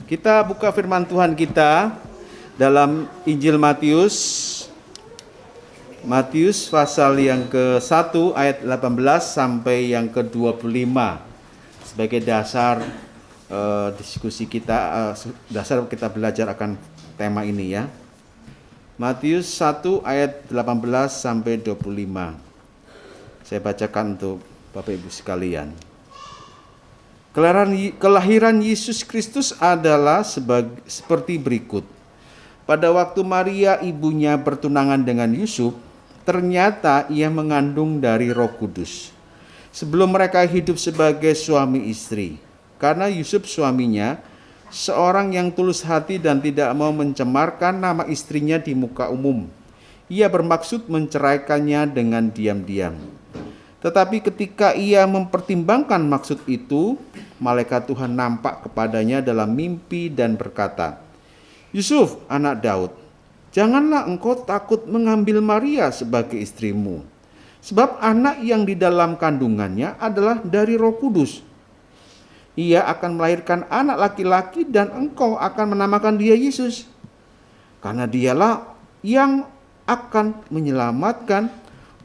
Kita buka firman Tuhan kita dalam Injil Matius. Matius pasal yang ke-1 ayat 18 sampai yang ke-25 sebagai dasar diskusi kita, dasar kita belajar akan tema ini ya. Matius 1 ayat 18 sampai 25. Saya bacakan untuk Bapak Ibu sekalian. Kelahiran Yesus Kristus adalah seperti berikut. Pada waktu Maria ibunya bertunangan dengan Yusuf, ternyata ia mengandung dari Roh Kudus. Sebelum mereka hidup sebagai suami istri, karena Yusuf suaminya seorang yang tulus hati dan tidak mau mencemarkan nama istrinya di muka umum. Ia bermaksud menceraikannya dengan diam-diam. Tetapi ketika ia mempertimbangkan maksud itu, malaikat Tuhan nampak kepadanya dalam mimpi dan berkata, "Yusuf, anak Daud, janganlah engkau takut mengambil Maria sebagai istrimu, sebab anak yang di dalam kandungannya adalah dari Roh Kudus. Ia akan melahirkan anak laki-laki dan engkau akan menamakan dia Yesus, karena dialah yang akan menyelamatkan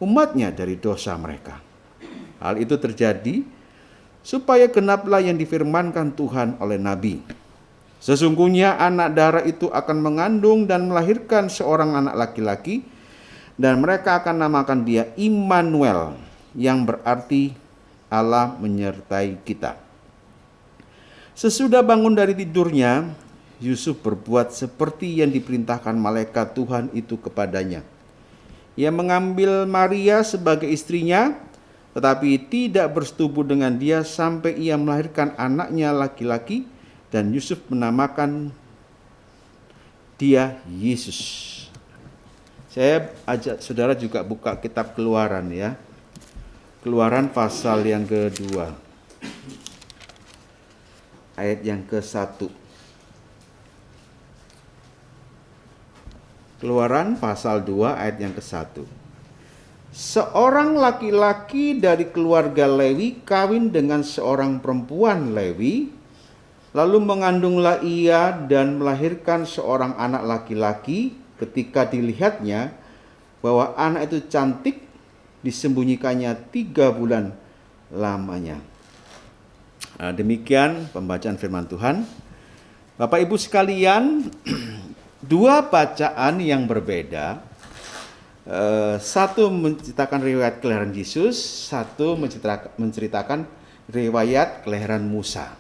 umatnya dari dosa mereka." Hal itu terjadi supaya genaplah yang difirmankan Tuhan oleh Nabi. Sesungguhnya anak darah itu akan mengandung dan melahirkan seorang anak laki-laki, dan mereka akan namakan dia Immanuel, yang berarti Allah menyertai kita. Sesudah bangun dari tidurnya, Yusuf berbuat seperti yang diperintahkan malaikat Tuhan itu kepadanya. Ia mengambil Maria sebagai istrinya, tetapi tidak bersetubuh dengan dia sampai ia melahirkan anaknya laki-laki, dan Yusuf menamakan dia Yesus. Saya ajak saudara juga buka kitab Keluaran ya. Keluaran pasal yang kedua, ayat yang ke-1. Keluaran pasal 2 ayat yang ke-1. Seorang laki-laki dari keluarga Lewi kawin dengan seorang perempuan Lewi, lalu mengandunglah ia dan melahirkan seorang anak laki-laki. Ketika dilihatnya bahwa anak itu cantik, disembunyikannya 3 bulan lamanya. Demikian pembacaan firman Tuhan. Bapak Ibu sekalian, dua bacaan yang berbeda. Satu menceritakan riwayat kelahiran Yesus, satu menceritakan riwayat kelahiran Musa.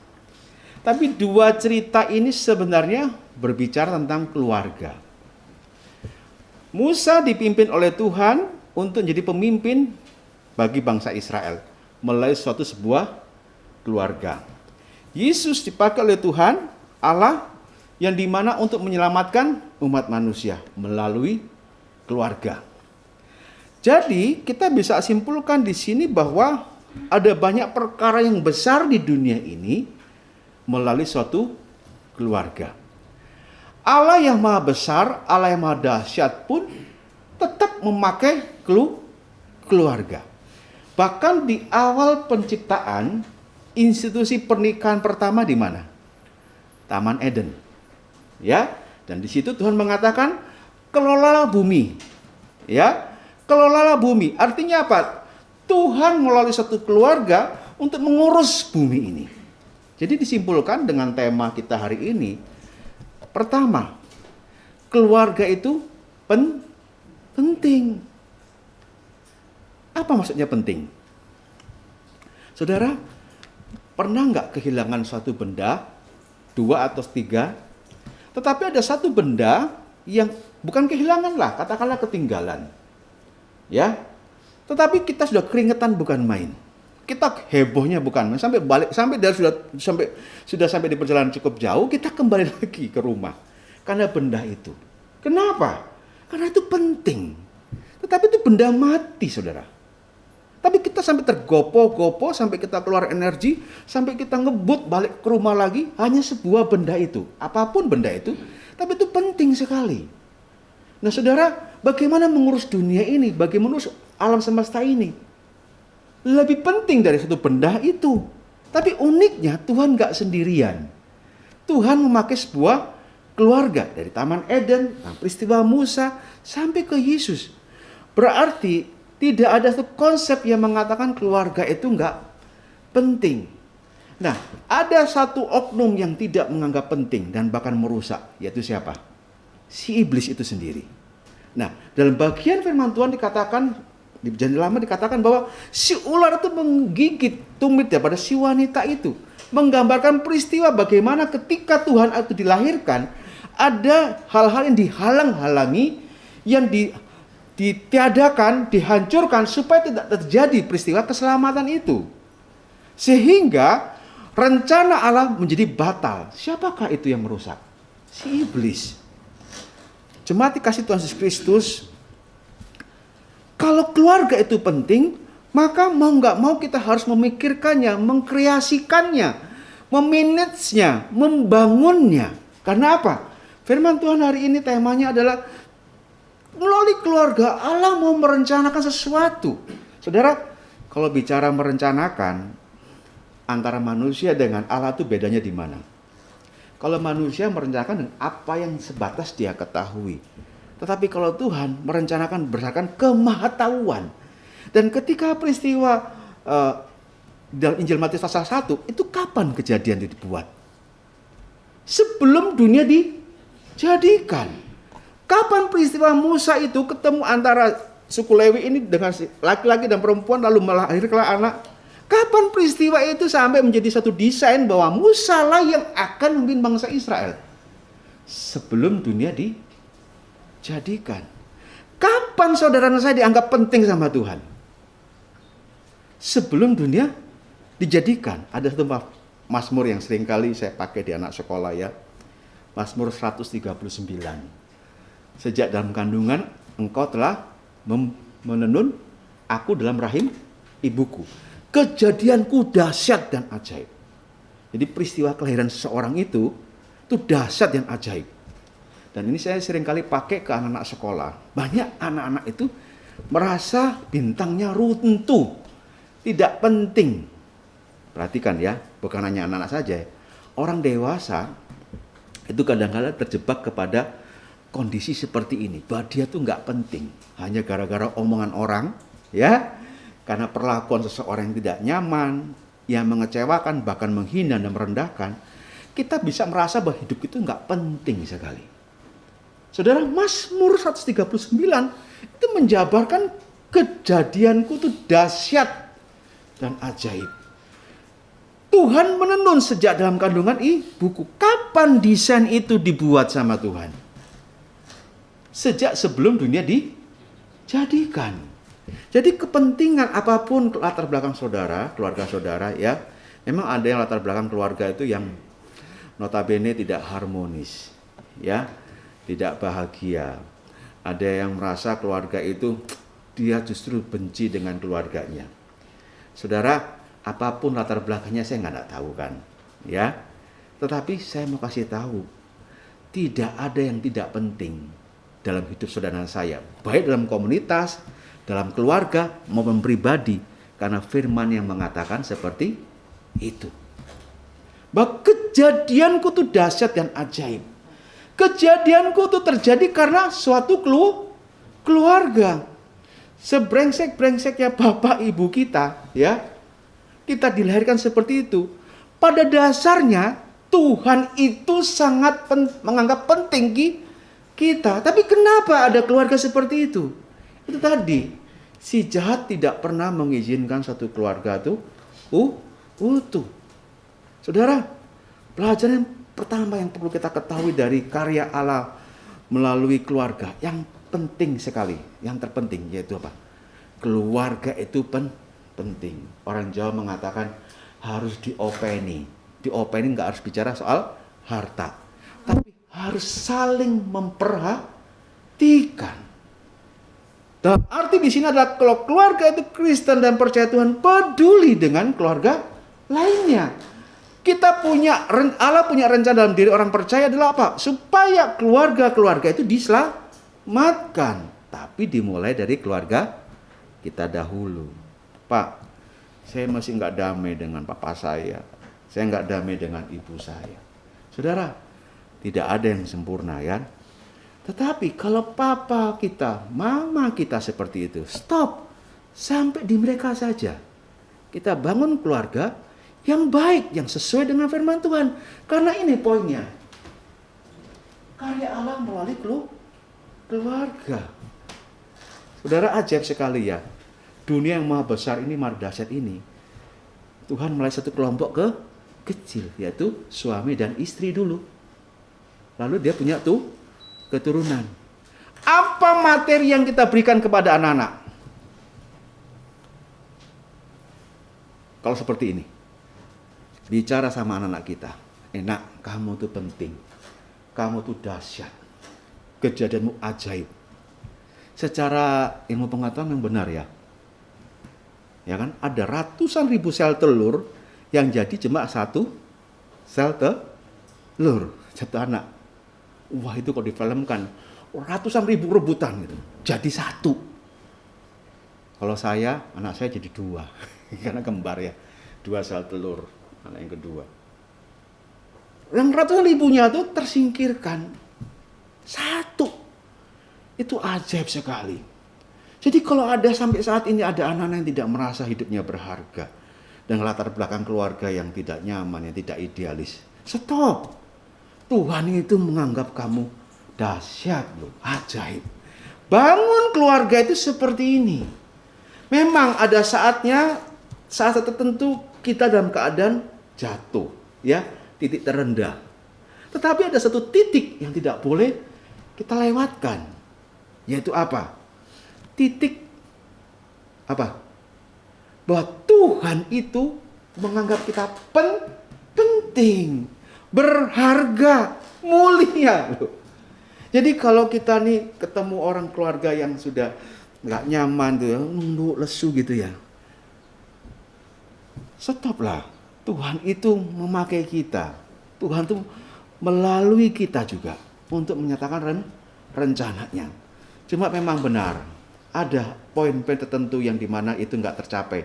Tapi dua cerita ini sebenarnya berbicara tentang keluarga. Musa dipimpin oleh Tuhan untuk menjadi pemimpin bagi bangsa Israel melalui sebuah keluarga. Yesus dipakai oleh Tuhan Allah yang dimana untuk menyelamatkan umat manusia melalui keluarga. Jadi kita bisa simpulkan di sini bahwa ada banyak perkara yang besar di dunia ini melalui suatu keluarga. Allah yang maha besar, Allah yang maha dahsyat pun tetap memakai keluarga. Bahkan di awal penciptaan, institusi pernikahan pertama di mana? Taman Eden. Ya, dan di situ Tuhan mengatakan, "Kelolalah bumi." Ya, kelolalah bumi. Artinya apa? Tuhan melalui satu keluarga untuk mengurus bumi ini. Jadi disimpulkan dengan tema kita hari ini. Pertama, keluarga itu penting. Apa maksudnya penting? Saudara, pernah nggak kehilangan suatu benda, 2 atau 3? Tetapi ada satu benda yang bukan kehilangan lah, katakanlah ketinggalan. Ya, tetapi kita sudah keringetan bukan main. Kita hebohnya bukan main. Sudah sampai di perjalanan cukup jauh, kita kembali lagi ke rumah karena benda itu. Kenapa? Karena itu penting. Tetapi itu benda mati, saudara. Tapi kita sampai tergopoh-gopoh, sampai kita keluar energi, sampai kita ngebut balik ke rumah lagi, hanya sebuah benda itu. Apapun benda itu, tapi itu penting sekali. Nah saudara, bagaimana mengurus dunia ini, bagaimana mengurus alam semesta ini? Lebih penting dari satu benda itu. Tapi uniknya Tuhan gak sendirian. Tuhan memakai sebuah keluarga dari Taman Eden, peristiwa Musa sampai ke Yesus. Berarti tidak ada satu konsep yang mengatakan keluarga itu enggak penting. Nah, ada satu oknum yang tidak menganggap penting dan bahkan merusak, yaitu siapa? Si iblis itu sendiri. Nah, dalam bagian firman Tuhan dikatakan, di Perjanjian Lama dikatakan bahwa si ular itu menggigit tumit daripada si wanita itu. Menggambarkan peristiwa bagaimana ketika Tuhan itu dilahirkan, ada hal-hal yang dihalang-halangi, yang ditiadakan, dihancurkan supaya tidak terjadi peristiwa keselamatan itu. Sehingga rencana Allah menjadi batal. Siapakah itu yang merusak? Si iblis. Jemaat dikasih Tuhan Yesus Kristus, kalau keluarga itu penting, maka mau nggak mau kita harus memikirkannya, mengkreasikannya, memanagenya, membangunnya. Karena apa? Firman Tuhan hari ini temanya adalah melalui keluarga Allah mau merencanakan sesuatu. Saudara, kalau bicara merencanakan antara manusia dengan Allah itu bedanya di mana? Kalau manusia merencanakan dengan apa yang sebatas dia ketahui. Tetapi kalau Tuhan merencanakan berdasarkan kemahatauan. Dan ketika peristiwa dalam Injil Matius pasal 1, itu kapan kejadian itu dibuat? Sebelum dunia dijadikan. Kapan peristiwa Musa itu ketemu antara suku Lewi ini dengan laki-laki dan perempuan lalu melahirkan anak? Kapan peristiwa itu sampai menjadi satu desain bahwa Musa lah yang akan memimpin bangsa Israel? Sebelum dunia dijadikan. Kapan saudara saya dianggap penting sama Tuhan? Sebelum dunia dijadikan. Ada satu Mazmur yang sering kali saya pakai di anak sekolah ya. Mazmur 139. Sejak dalam kandungan engkau telah menenun aku dalam rahim ibuku. Kejadianku dahsyat dan ajaib. Jadi peristiwa kelahiran seseorang itu dahsyat dan ajaib. Dan ini saya sering kali pakai ke anak-anak sekolah. Banyak anak-anak itu merasa bintangnya runtuh, tidak penting. Perhatikan ya, bukan hanya anak-anak saja. Orang dewasa itu kadang-kadang terjebak kepada kondisi seperti ini. Bahwa dia tuh nggak penting. Hanya gara-gara omongan orang, ya. Karena perlakuan seseorang yang tidak nyaman, yang mengecewakan, bahkan menghina dan merendahkan, kita bisa merasa bahwa hidup itu nggak penting sekali. Saudara, Mazmur 139 itu menjabarkan kejadianku itu dahsyat dan ajaib. Tuhan menenun sejak dalam kandungan ibuku. Kapan desain itu dibuat sama Tuhan? Sejak sebelum dunia dijadikan. Jadi kepentingan apapun latar belakang saudara, keluarga saudara ya, memang ada yang latar belakang keluarga itu yang notabene tidak harmonis, ya, tidak bahagia. Ada yang merasa keluarga itu dia justru benci dengan keluarganya. Saudara, apapun latar belakangnya saya nggak tahu kan, ya. Tetapi saya mau kasih tahu, tidak ada yang tidak penting dalam hidup saudara saya, baik dalam komunitas, dalam keluarga maupun pribadi, karena firman yang mengatakan seperti itu. Bahwa kejadianku itu dahsyat dan ajaib. Kejadianku itu terjadi karena suatu keluarga. Sebrengsek-brengseknya bapak ibu kita, ya, kita dilahirkan seperti itu. Pada dasarnya Tuhan itu sangat menganggap penting kita. Tapi kenapa ada keluarga seperti itu? Itu tadi, si jahat tidak pernah mengizinkan satu keluarga itu utuh. Saudara, pelajaran pertama yang perlu kita ketahui dari karya Allah melalui keluarga yang penting sekali, yang terpenting yaitu apa? Keluarga itu penting. Orang Jawa mengatakan harus diopeni. Diopeni nggak harus bicara soal harta, tapi harus saling memperhatikan. Dalam arti di sini adalah kalau keluarga itu Kristen dan percaya Tuhan, peduli dengan keluarga lainnya. Allah punya rencana dalam diri orang percaya adalah apa? Supaya keluarga-keluarga itu diselamatkan. Tapi dimulai dari keluarga kita dahulu. Pak, saya masih nggak damai dengan papa saya. Saya nggak damai dengan ibu saya. Saudara, tidak ada yang sempurna ya. Tetapi kalau papa kita, mama kita seperti itu, stop. Sampai di mereka saja. Kita bangun keluarga yang baik, yang sesuai dengan firman Tuhan. Karena ini poinnya. Karya Allah melalui keluarga. Saudara, ajaib sekali ya. Dunia yang maha besar ini, maha dahsyat ini. Tuhan mulai satu kelompok kecil, yaitu suami dan istri dulu. Lalu dia punya keturunan. Apa materi yang kita berikan kepada anak-anak? Kalau seperti ini, bicara sama anak-anak kita, enak, kamu tuh penting, kamu tuh dahsyat, kejadianmu ajaib. Secara ilmu pengetahuan yang benar ya, ya kan, ada ratusan ribu sel telur yang jadi cuma satu sel telur satu anak. Wah, itu kalau difilmkan ratusan ribu rebutan gitu, jadi satu. Kalau saya, anak saya jadi dua. Karena kembar ya, 2 sel telur, anak yang kedua. Yang ratusan ribunya itu tersingkirkan, satu. Itu ajaib sekali. Jadi kalau ada sampai saat ini ada anak-anak yang tidak merasa hidupnya berharga, dan latar belakang keluarga yang tidak nyaman, yang tidak idealis, stop. Tuhan itu menganggap kamu dahsyat loh, ajaib. Bangun keluarga itu seperti ini. Memang ada saatnya, saat tertentu kita dalam keadaan jatuh, ya, titik terendah. Tetapi ada satu titik yang tidak boleh kita lewatkan, yaitu apa? Titik apa? Bahwa Tuhan itu menganggap kita penting, berharga, mulia. Jadi kalau kita nih ketemu orang keluarga yang sudah nggak nyaman tuh, ya, nunduk, lesu gitu ya, stoplah. Tuhan itu memakai kita. Tuhan itu melalui kita juga untuk menyatakan rencananya. Cuma memang benar, ada poin-poin tertentu yang dimana itu nggak tercapai.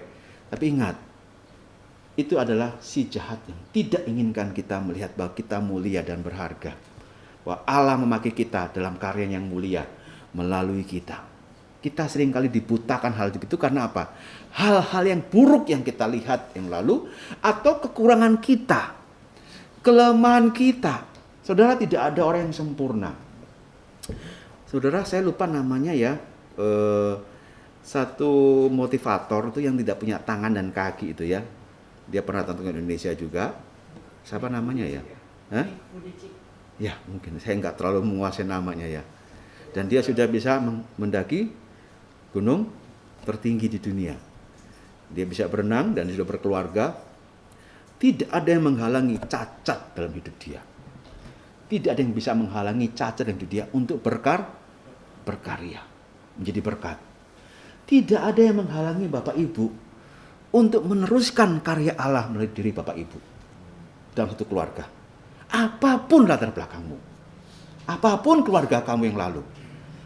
Tapi ingat, itu adalah si jahat yang tidak inginkan kita melihat bahwa kita mulia dan berharga. Bahwa Allah memakai kita dalam karya yang mulia melalui kita. Kita seringkali dibutakan hal itu karena apa? Hal-hal yang buruk yang kita lihat yang lalu, atau kekurangan kita, kelemahan kita. Saudara, tidak ada orang yang sempurna. Saudara, saya lupa namanya ya, satu motivator itu yang tidak punya tangan dan kaki itu ya. Dia pernah datang ke Indonesia juga. Siapa namanya ya? Hah? Ya, mungkin saya nggak terlalu menguasai namanya ya. Dan dia sudah bisa mendaki gunung tertinggi di dunia. Dia bisa berenang dan sudah berkeluarga. Tidak ada yang menghalangi cacat dalam hidup dia. Tidak ada yang bisa menghalangi cacat dalam hidup dia untuk berkarya, menjadi berkat. Tidak ada yang menghalangi Bapak Ibu untuk meneruskan karya Allah melalui diri Bapak Ibu dalam satu keluarga. Apapun latar belakangmu, apapun keluarga kamu yang lalu.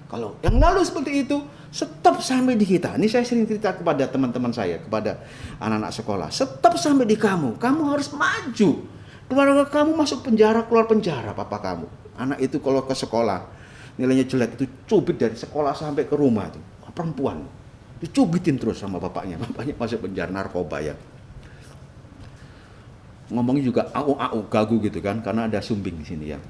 Kalau yang lalu seperti itu, stop sampai di kita. Ini saya sering cerita kepada teman-teman saya, kepada anak-anak sekolah. Stop sampai di kamu. Kamu harus maju. Keluarga kamu masuk penjara, keluar penjara papa kamu. Anak itu kalau ke sekolah, nilainya jelek itu cubit dari sekolah sampai ke rumah itu. Perempuan. Dicubitin terus sama bapaknya. Bapaknya masuk penjara narkoba ya. Ngomongnya juga au gagu gitu kan, karena ada sumbing di sini ya.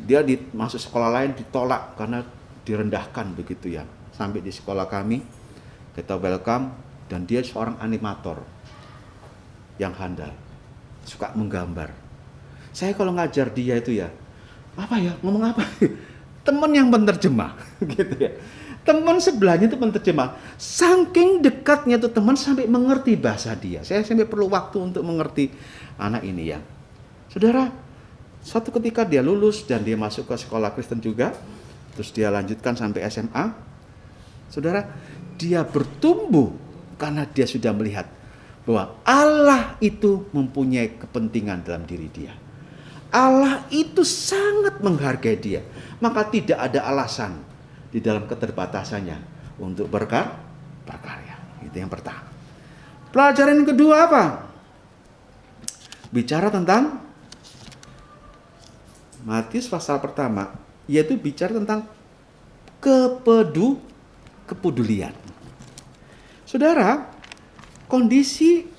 Dia masuk sekolah lain ditolak karena direndahkan begitu ya. Sampai di sekolah kami kita welcome, dan dia seorang animator yang handal, suka menggambar. Saya kalau ngajar dia itu ya, apa ya, ngomong apa? Teman yang penerjemah gitu ya. Teman sebelahnya itu penerjemah. Saking dekatnya tuh teman sampai mengerti bahasa dia. Saya sampai perlu waktu untuk mengerti anak ini ya. Saudara, suatu ketika dia lulus dan dia masuk ke sekolah Kristen juga, terus dia lanjutkan sampai SMA. Saudara, dia bertumbuh karena dia sudah melihat bahwa Allah itu mempunyai kepentingan dalam diri dia. Allah itu sangat menghargai dia. Maka tidak ada alasan di dalam keterbatasannya untuk berkarya. Itu yang pertama. Pelajaran yang kedua apa? Bicara tentang Matius pasal pertama, yaitu bicara tentang kepedulian. Saudara, kondisi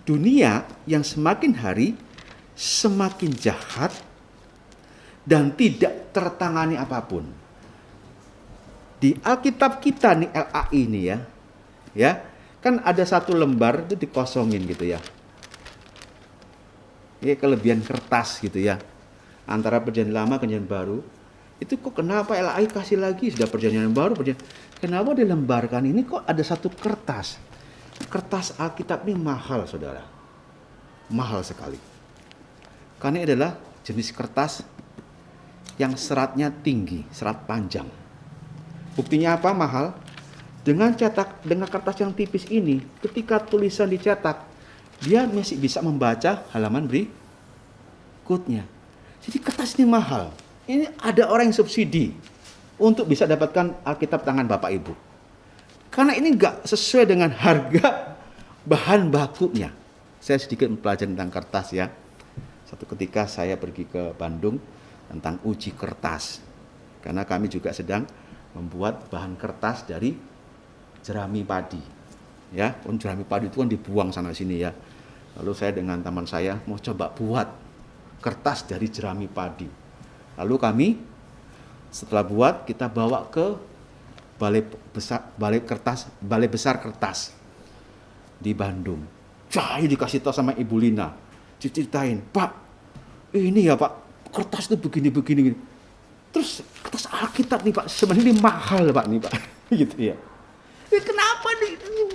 dunia yang semakin hari semakin jahat dan tidak tertangani apapun. Di Alkitab kita nih, LAI ini ya, kan ada satu lembar itu dikosongin gitu ya. Ini kelebihan kertas gitu ya. Antara perjanjian lama perjanjian baru. Itu kok kenapa LAI kasih lagi sudah perjanjian baru, kenapa dilembarkan ini kok ada satu kertas. Kertas Alkitab ini mahal, saudara. Mahal sekali. Karena ini adalah jenis kertas yang seratnya tinggi, serat panjang. Buktinya apa mahal? Dengan kertas yang tipis ini, ketika tulisan dicetak, dia masih bisa membaca halaman berikutnya. Jadi kertas ini mahal. Ini ada orang yang subsidi untuk bisa dapatkan Alkitab tangan Bapak Ibu. Karena ini nggak sesuai dengan harga bahan bakunya. Saya sedikit mempelajari tentang kertas ya. Satu ketika saya pergi ke Bandung tentang uji kertas. Karena kami juga sedang membuat bahan kertas dari jerami padi. Ya, jerami padi itu kan dibuang sana sini ya. Lalu saya dengan teman saya mau coba buat kertas dari jerami padi. Lalu kami setelah buat kita bawa ke balai besar kertas di Bandung. Cahaya dikasih tahu sama Ibu Lina, ceritain, Pak, ini ya Pak, kertas itu begini. Terus kertas Alkitab nih Pak, sebenarnya ini mahal Pak nih Pak, gitu ya. Ini kenapa nih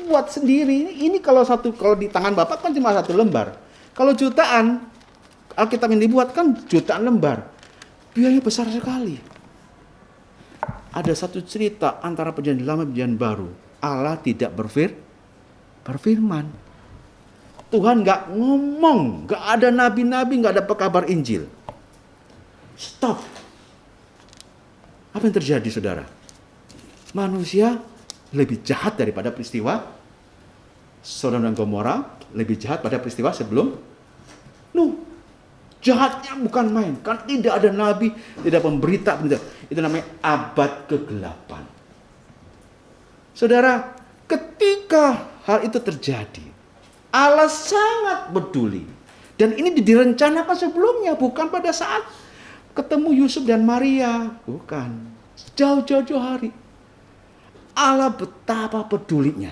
buat sendiri? Ini kalau di tangan Bapak kan cuma satu lembar. Kalau jutaan Alkitab yang dibuat kan jutaan lembar. Biayanya besar sekali. Ada satu cerita antara perjanjian lama dan perjanjian baru. Allah tidak berfirman. Tuhan nggak ngomong, nggak ada nabi-nabi, nggak ada pekabar Injil. Stop. Apa yang terjadi, saudara? Manusia lebih jahat daripada peristiwa Sodom dan Gomora, lebih jahat pada peristiwa sebelum Nuh. Jahatnya bukan main, kan tidak ada nabi, tidak pemberita. Itu namanya abad kegelapan. Saudara, ketika hal itu terjadi, Allah sangat peduli. Dan ini direncanakan sebelumnya, bukan pada saat ketemu Yusuf dan Maria. Bukan, jauh-jauh hari. Allah betapa pedulinya.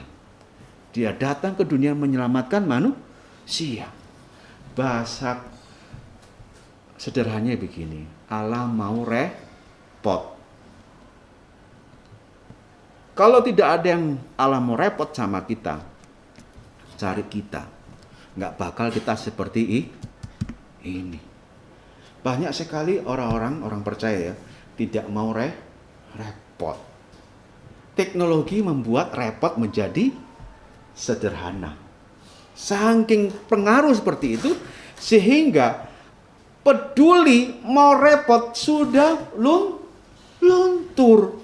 Dia datang ke dunia menyelamatkan manusia. Bahasa sederhananya begini, Allah mau repot. Kalau tidak ada yang Allah mau repot sama kita, cari kita, nggak bakal kita seperti ini. Banyak sekali orang percaya ya, tidak mau repot. Teknologi membuat repot menjadi sederhana. Saking pengaruh seperti itu, sehingga peduli mau repot sudah luntur.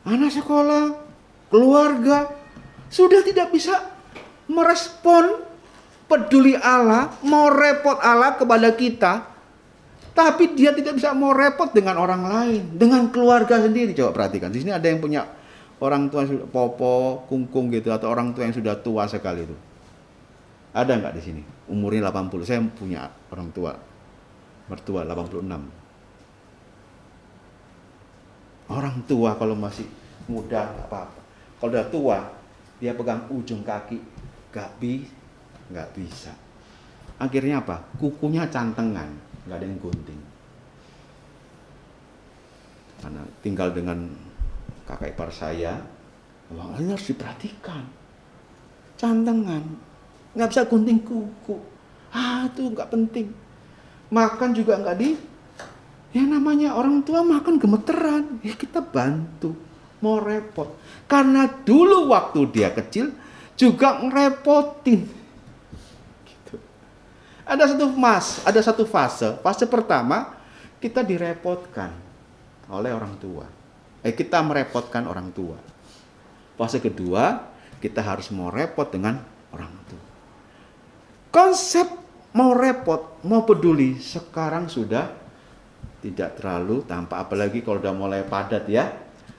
Anak sekolah, keluarga sudah tidak bisa merespon peduli Allah, mau repot Allah kepada kita. Tapi dia tidak bisa mau repot dengan orang lain, dengan keluarga sendiri. Coba perhatikan, di sini ada yang punya orang tua yang sudah popo, kungkung gitu, atau orang tua yang sudah tua sekali itu. Ada nggak di sini? Umurnya 80. Saya punya orang tua, mertua 86. Orang tua kalau masih muda nggak apa-apa. Kalau udah tua, dia pegang ujung kaki, nggak bisa. Akhirnya apa? Kukunya cantengan, nggak ada yang gunting. Karena tinggal dengan kakak ipar saya, ini harus diperhatikan. Cantengan, nggak bisa gunting kuku. Itu nggak penting. Makan juga nggak yang namanya orang tua makan gemeteran. Ya kita bantu, mau repot. Karena dulu waktu dia kecil juga ngerepotin. Gitu. Ada satu fase. Fase pertama kita direpotkan oleh orang tua. Kita merepotkan orang tua. Fase kedua kita harus mau repot dengan orang tua. Konsep mau repot, mau peduli, sekarang sudah tidak terlalu tampak. Apalagi kalau udah mulai padat ya,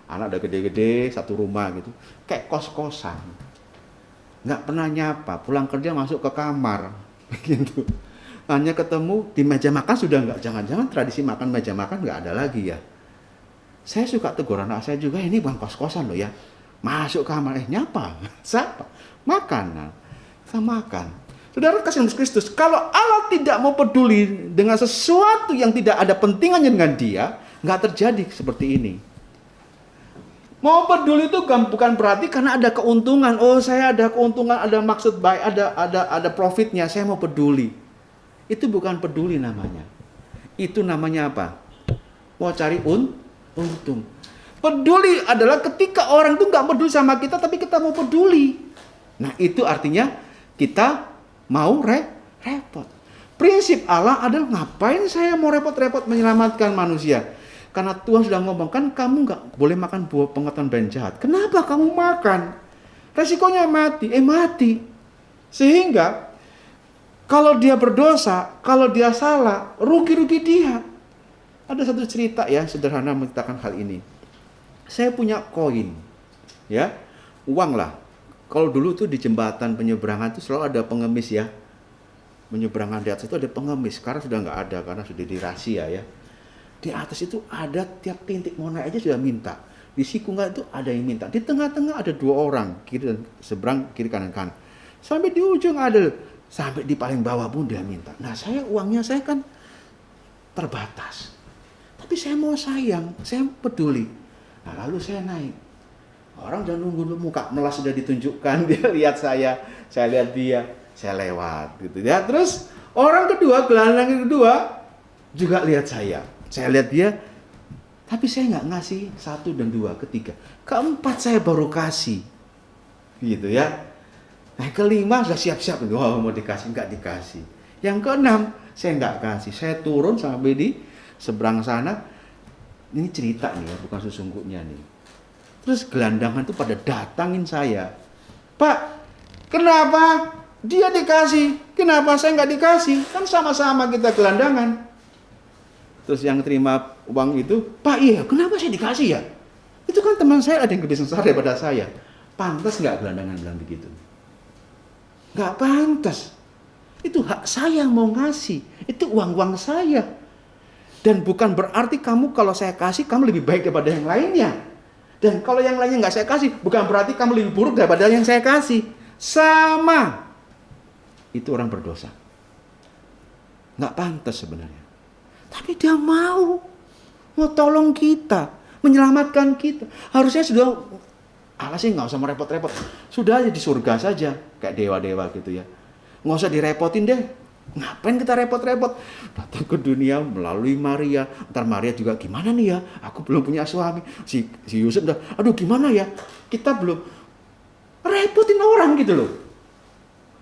anak udah gede-gede, satu rumah gitu, kayak kos-kosan, nggak pernah nyapa, pulang kerja masuk ke kamar, begitu. Hanya ketemu di meja makan sudah nggak, jangan-jangan tradisi makan meja makan nggak ada lagi ya. Saya suka tegur anak saya juga, ini bukan kos-kosan loh ya. Masuk kamar, nyapa, siapa? Makan, nah, kita makan. Saudara kasih Yesus Kristus, kalau Allah tidak mau peduli dengan sesuatu yang tidak ada pentingannya dengan dia, nggak terjadi seperti ini. Mau peduli itu bukan berarti karena ada keuntungan. Oh, saya ada keuntungan, ada maksud baik, ada profitnya, saya mau peduli. Itu bukan peduli namanya. Itu namanya apa? Mau cari untung. Peduli adalah ketika orang itu nggak peduli sama kita, tapi kita mau peduli. Nah, itu artinya kita mau repot. Prinsip Allah adalah ngapain saya mau repot-repot menyelamatkan manusia? Karena Tuhan sudah ngomong, kan kamu nggak boleh makan buah pengetahuan baik dan jahat. Kenapa kamu makan? Resikonya mati. Sehingga kalau dia berdosa, kalau dia salah, rugi-rugi dia. Ada satu cerita ya, sederhana menceritakan hal ini. Saya punya koin, ya, uang lah. Kalau dulu tuh di jembatan penyeberangan itu selalu ada pengemis ya. Penyeberangan di atas itu ada pengemis. Sekarang sudah nggak ada karena sudah dirahasia ya. Di atas itu ada tiap titik mau naik aja sudah minta. Di sikungan itu ada yang minta. Di tengah-tengah ada 2 orang, kiri dan seberang, kiri kanan. Sampai di ujung ada, sampai di paling bawah pun dia minta. Nah, uangnya saya kan terbatas. Tapi saya mau sayang, saya peduli. Nah, lalu saya naik. Orang udah nunggu muka melas sudah ditunjukkan, dia lihat saya lihat dia, saya lewat gitu ya. Terus orang kedua, gelandang yang kedua juga lihat saya lihat dia, tapi saya nggak ngasih 1 dan 2, ketiga, keempat saya baru kasih, gitu ya. Nah, kelima sudah siap-siap, wah mau dikasih, nggak dikasih. Yang keenam saya nggak kasih, saya turun sampai di seberang sana. Ini cerita nih ya, bukan sesungguhnya nih. Terus gelandangan itu pada datangin saya. Pak, kenapa dia dikasih? Kenapa saya nggak dikasih? Kan sama-sama kita gelandangan. Terus yang terima uang itu, Pak, iya, kenapa saya dikasih ya? Itu kan teman saya ada yang lebih besar daripada saya. Pantas nggak gelandangan bilang begitu? Nggak pantas. Itu hak saya mau ngasih. Itu uang-uang saya. Dan bukan berarti kamu kalau saya kasih, kamu lebih baik daripada yang lainnya. Dan kalau yang lainnya nggak saya kasih, bukan berarti kamu lebih buruk daripada yang saya kasih. Sama. Itu orang berdosa. Nggak pantas sebenarnya. Tapi dia mau tolong kita, menyelamatkan kita. Harusnya sudah, Allah sih nggak usah merepot-repot. Sudah aja di surga saja, kayak dewa-dewa gitu ya. Nggak usah direpotin deh. Ngapain kita repot-repot? Datang ke dunia melalui Maria. Ntar Maria juga, gimana nih ya? Aku belum punya suami. Si Yusuf udah, aduh gimana ya? Kita belum, repotin orang gitu loh.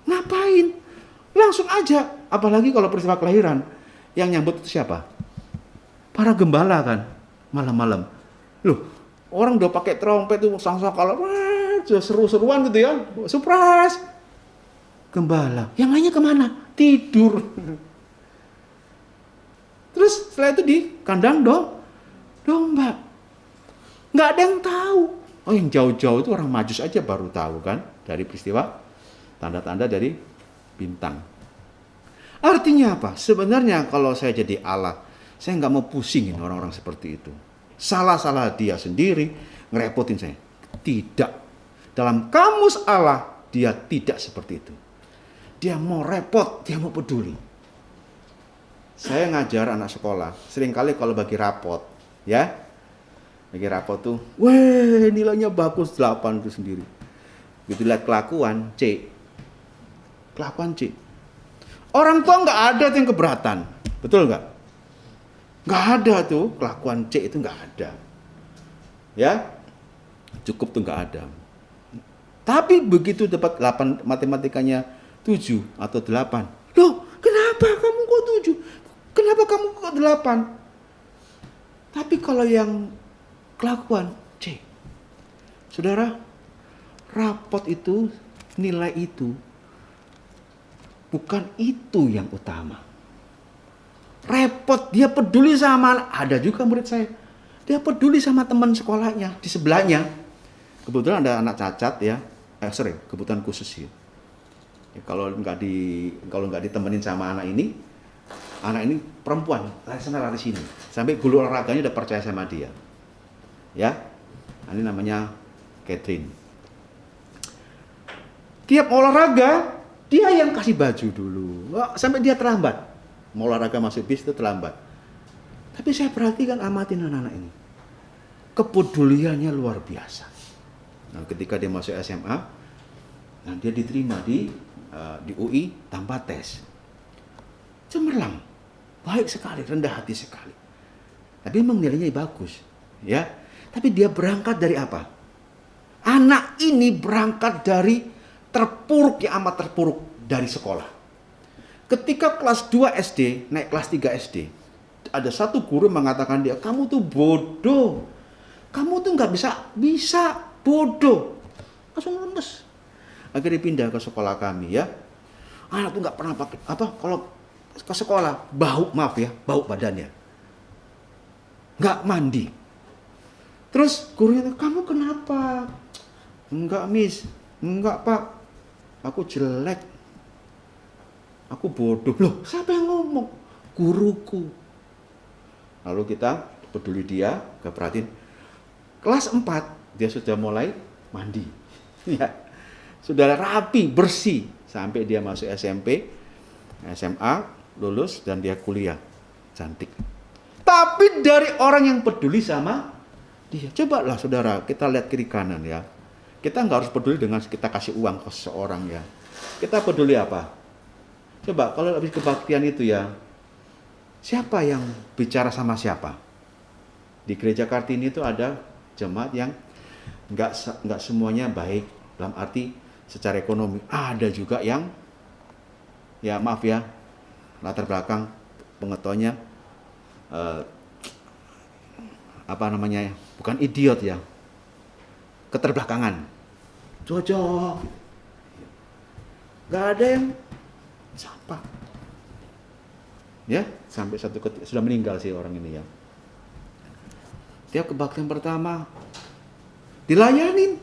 Ngapain? Langsung aja. Apalagi kalau peristiwa kelahiran. Yang nyambut itu siapa? Para gembala kan, malam-malam. Loh, orang udah pakai trompet tuh, sang-sang-kalau, seru-seruan gitu ya, surprise. Gembala, yang lainnya kemana? Tidur. Terus setelah itu di kandang domba. Nggak ada yang tahu. Oh, yang jauh-jauh itu orang Majus aja baru tahu kan, dari peristiwa tanda-tanda dari bintang. Artinya apa? Sebenarnya kalau saya jadi Allah, saya nggak mau pusingin orang-orang seperti itu. Salah-salah dia sendiri, ngerepotin saya. Tidak. Dalam kamus Allah, dia tidak seperti itu. Dia mau repot, dia mau peduli. Saya ngajar anak sekolah, seringkali kalau bagi rapot, ya, bagi rapot tuh, weh nilainya bagus 8 itu sendiri. Begitu lihat kelakuan C. Kelakuan C. Orang tua nggak ada tuh yang keberatan, betul nggak? Nggak ada tuh kelakuan C itu nggak ada, ya cukup tuh nggak ada. Tapi begitu dapat 8 matematikanya 7 atau 8, loh kenapa kamu kok 7? Kenapa kamu kok 8? Tapi kalau yang kelakuan C, saudara, rapot itu nilai itu Bukan itu yang utama. Repot, dia peduli sama, ada juga murid saya. Dia peduli sama teman sekolahnya di sebelahnya. Kebetulan ada anak cacat ya, kebutuhan khusus ya. Kalau nggak ditemenin sama anak ini perempuan, lari sana lari sini, sampai guru olahraganya udah percaya sama dia. Ya, ini namanya Catherine. Tiap olahraga dia yang kasih baju dulu, sampai dia terlambat. Mau olahraga masuk bis itu terlambat. Tapi saya perhatikan, amatin anak-anak ini, kepeduliannya luar biasa. Nah, ketika dia masuk SMA, nah dia diterima di UI tanpa tes. Cemerlang, baik sekali, rendah hati sekali. Tapi memang nilainya bagus, ya. Tapi dia berangkat dari apa? Anak ini berangkat dari terpuruk, yang amat terpuruk dari sekolah. Ketika kelas 2 SD, naik kelas 3 SD, ada satu guru mengatakan dia, kamu tuh bodoh. Kamu tuh nggak bisa bodoh. Langsung lemes. Akhirnya pindah ke sekolah kami ya. Anak tuh nggak pernah pakai kalau ke sekolah bau badannya. Nggak mandi. Terus gurunya, kamu kenapa? Enggak miss, enggak pak, aku jelek, aku bodoh. Loh, siapa yang ngomong? Guruku. Lalu kita peduli dia, gak perhatiin. Kelas 4 dia sudah mulai mandi, ya, sudah rapi, bersih, sampai dia masuk SMP, SMA, lulus dan dia kuliah, cantik. Tapi dari orang yang peduli sama dia, cobalah saudara, kita lihat kiri kanan ya. Kita nggak harus peduli dengan kita kasih uang ke seseorang ya. Kita peduli apa? Coba kalau habis kebaktian itu ya, siapa yang bicara sama siapa? Di gereja Kartini itu ada jemaat yang nggak semuanya baik dalam arti secara ekonomi. Ada juga yang ya maaf ya, latar belakang pengetahuannya bukan idiot ya, keterbelakangan, cocok, nggak ada yang siapa ya, sampai satu ketika sudah meninggal sih orang ini ya. Tiap kebaktian pertama dilayanin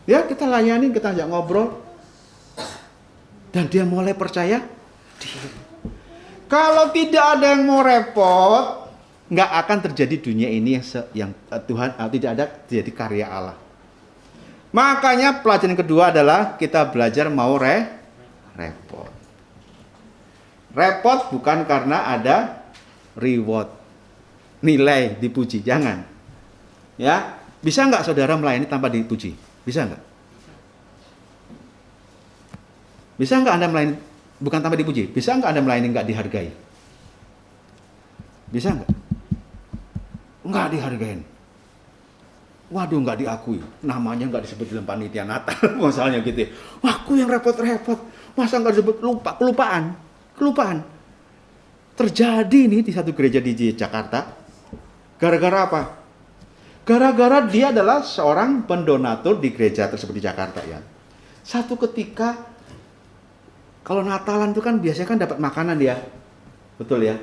ya, kita layanin, kita ajak ngobrol dan dia mulai percaya diri. Kalau tidak ada yang mau repot, nggak akan terjadi dunia ini yang Tuhan tidak ada terjadi karya Allah. Makanya pelajaran kedua adalah kita belajar mau repot. Repot bukan karena ada reward, nilai dipuji, jangan. Ya, bisa nggak saudara melayani tanpa dipuji? Bisa nggak? Bisa nggak Anda melayani bukan tanpa dipuji? Bisa nggak Anda melayani nggak dihargai? Bisa nggak? Nggak dihargain. Waduh, nggak diakui. Namanya nggak disebut dalam panitia Natal, misalnya gitu. Wah, aku yang repot-repot. Masa nggak disebut kelupaan. Terjadi nih di satu gereja di Jakarta. Gara-gara apa? Gara-gara dia adalah seorang pendonatur di gereja tersebut di Jakarta ya. Satu ketika, kalau Natalan itu kan biasanya kan dapat makanan dia, betul ya.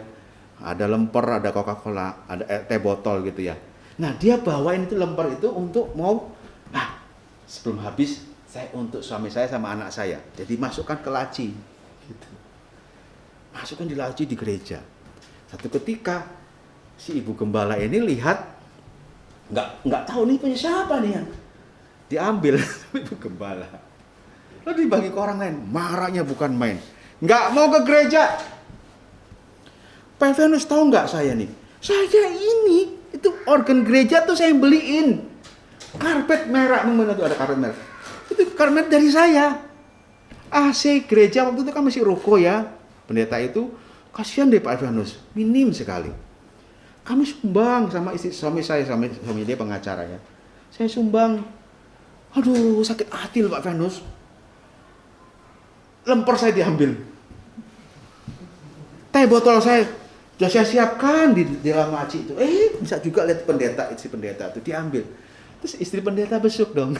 Ada lemper, ada Coca-Cola, ada teh botol gitu ya. Nah dia bawain itu lemper itu untuk sebelum habis saya untuk suami saya sama anak saya. Jadi masukkan ke laci, gitu. Masukkan di laci di gereja. Satu ketika si ibu gembala ini lihat, nggak tahu nih punya siapa nih yang diambil ibu gembala. Lalu dibagi ke orang lain, marahnya bukan main. Nggak mau ke gereja. Pak Venus tahu nggak saya nih? Saya ini, itu organ gereja tuh saya yang beliin. Karpet merah, mana tuh ada karpet merah. Itu karpet dari saya. AC gereja waktu itu kan masih ruko ya. Pendeta itu, kasihan deh Pak Venus, minim sekali. Kami sumbang sama istri suami saya, suami dia pengacara ya. Saya sumbang. Aduh, sakit hati loh Pak Venus. Lemper saya diambil. Teh botol saya sudah saya siapkan di dalam laci itu. Bisa juga lihat istri pendeta itu diambil. Terus istri pendeta besuk dong.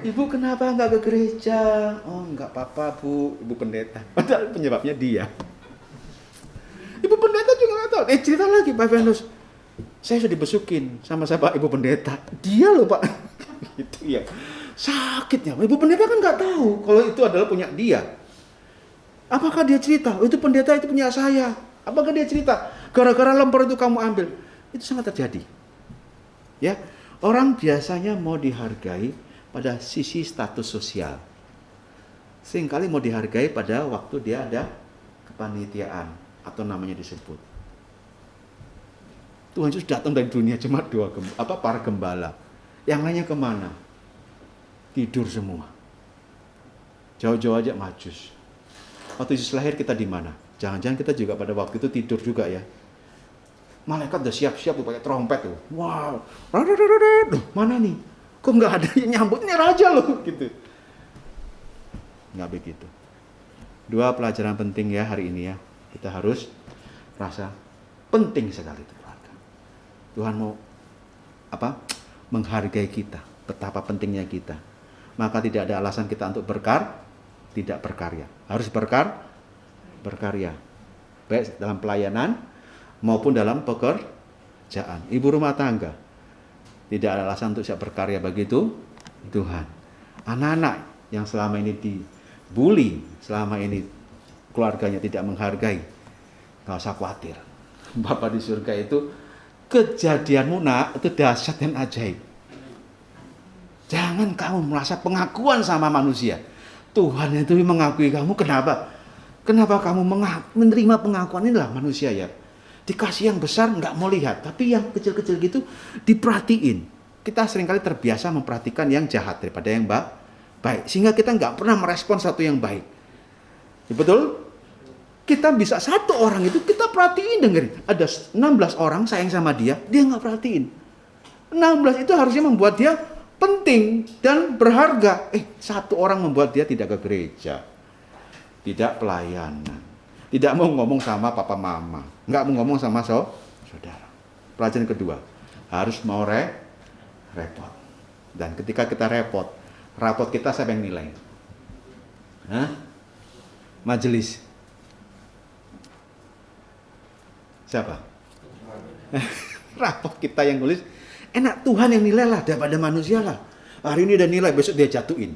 Ibu kenapa nggak ke gereja? Oh nggak apa-apa bu, ibu pendeta. Padahal penyebabnya dia. Ibu pendeta juga nggak tahu. Cerita lagi Pak Venus. Saya sudah dibesukin sama siapa ibu pendeta. Dia loh Pak. Gitu ya. Sakitnya. Ibu pendeta kan nggak tahu kalau itu adalah punya dia. Apakah dia cerita? Oh, itu pendeta itu punya saya. Apakah dia cerita? Gara-gara lemper itu kamu ambil. Itu sangat terjadi. Ya, orang biasanya mau dihargai pada sisi status sosial. Seringkali mau dihargai pada waktu dia ada kepanitiaan atau namanya disebut. Tuhan Yesus datang dari dunia cuma para gembala. Yang lainnya kemana? Tidur semua. Jauh-jauh aja majus. Waktu Yesus lahir kita di mana? Jangan-jangan kita juga pada waktu itu tidur juga ya. Malaikat udah siap-siap tuh pakai trompet tuh. Wow. Duh, mana nih? Kok nggak ada yang nyambut? Ini raja loh gitu. Nggak begitu. 2 pelajaran penting ya hari ini ya. Kita harus rasa penting sekali itu keluarga. Tuhan mau menghargai kita, betapa pentingnya kita. Maka tidak ada alasan kita untuk tidak berkarya. Harus berkarya. Baik dalam pelayanan maupun dalam pekerjaan. Ibu rumah tangga tidak ada alasan untuk siap berkarya begitu Tuhan. Anak-anak yang selama ini dibully, selama ini keluarganya tidak menghargai, nggak usah khawatir. Bapa di surga itu kejadianmu nak itu dahsyat dan ajaib. Jangan kamu merasa pengakuan sama manusia. Tuhan itu mengakui kamu. Kenapa? Kenapa kamu menerima pengakuan inilah manusia ya. Dikasih yang besar nggak mau lihat, tapi yang kecil-kecil gitu diperhatiin. Kita seringkali terbiasa memperhatikan yang jahat daripada yang baik, sehingga kita nggak pernah merespon sesuatu yang baik. Ya, betul? Kita bisa satu orang itu kita perhatiin, dengerin. Ada 16 orang sayang sama dia nggak perhatiin. 16 itu harusnya membuat dia penting dan berharga. Satu orang membuat dia tidak ke gereja, tidak pelayanan, tidak mau ngomong sama papa mama, nggak mau ngomong sama saudara. Pelajaran kedua, harus mau repot. Dan ketika kita rapot kita siapa yang nilai? Majelis. Siapa? Rapot kita yang nulis. Enak Tuhan yang nilai lah daripada manusia lah. Hari ini dia nilai, besok dia jatuhin.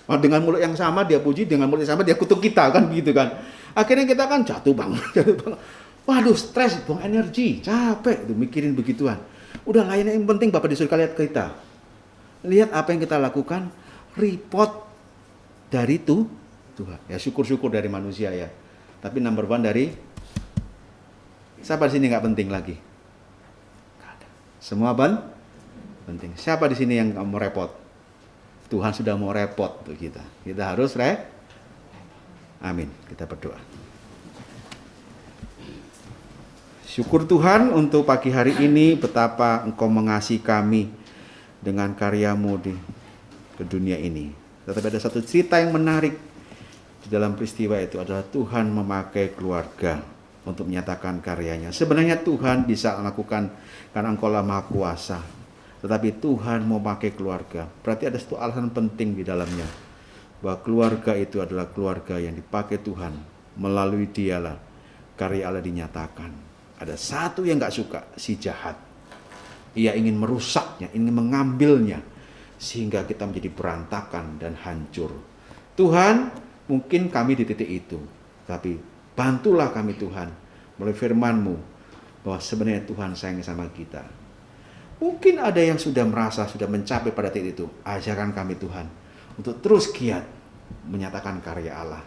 Dengan mulut yang sama dia puji, dengan mulut yang sama dia kutuk kita kan begitu kan. Akhirnya kita kan jatuh bangun. Waduh, stres, buang energi, capek tuh mikirin begituan. Udah lainnya yang penting Bapak di surga lihat kita. Lihat apa yang kita lakukan, report dari Tuhan. Ya syukur-syukur dari manusia ya. Tapi number 1 dari siapa di sini nggak penting lagi? Nggak ada. Semua penting. Siapa di sini yang mau repot? Tuhan sudah mau repot untuk kita. Kita harus amin. Kita berdoa. Syukur Tuhan untuk pagi hari ini betapa Engkau mengasihi kami dengan karyamu ke dunia ini. Tetapi ada satu cerita yang menarik di dalam peristiwa itu adalah Tuhan memakai keluarga untuk menyatakan karyanya. Sebenarnya Tuhan bisa melakukan karena Engkau lah Maha Kuasa. Tetapi Tuhan mau pakai keluarga. Berarti ada satu alasan penting di dalamnya. Bahwa keluarga itu adalah keluarga yang dipakai Tuhan. Melalui dialah karya Allah dinyatakan. Ada satu yang gak suka, si jahat. Ia ingin merusaknya, ingin mengambilnya. Sehingga kita menjadi berantakan dan hancur. Tuhan, mungkin kami di titik itu. Tapi bantulah kami Tuhan. Melalui firman-Mu. Bahwa sebenarnya Tuhan sayang sama kita. Mungkin ada yang sudah merasa, sudah mencapai pada titik itu. Ajarkan kami Tuhan. Untuk terus giat menyatakan karya Allah.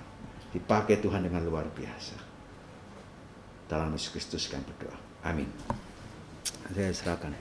Dipakai Tuhan dengan luar biasa. Dalam Yesus Kristus kami berdoa. Amin. Saya serahkan.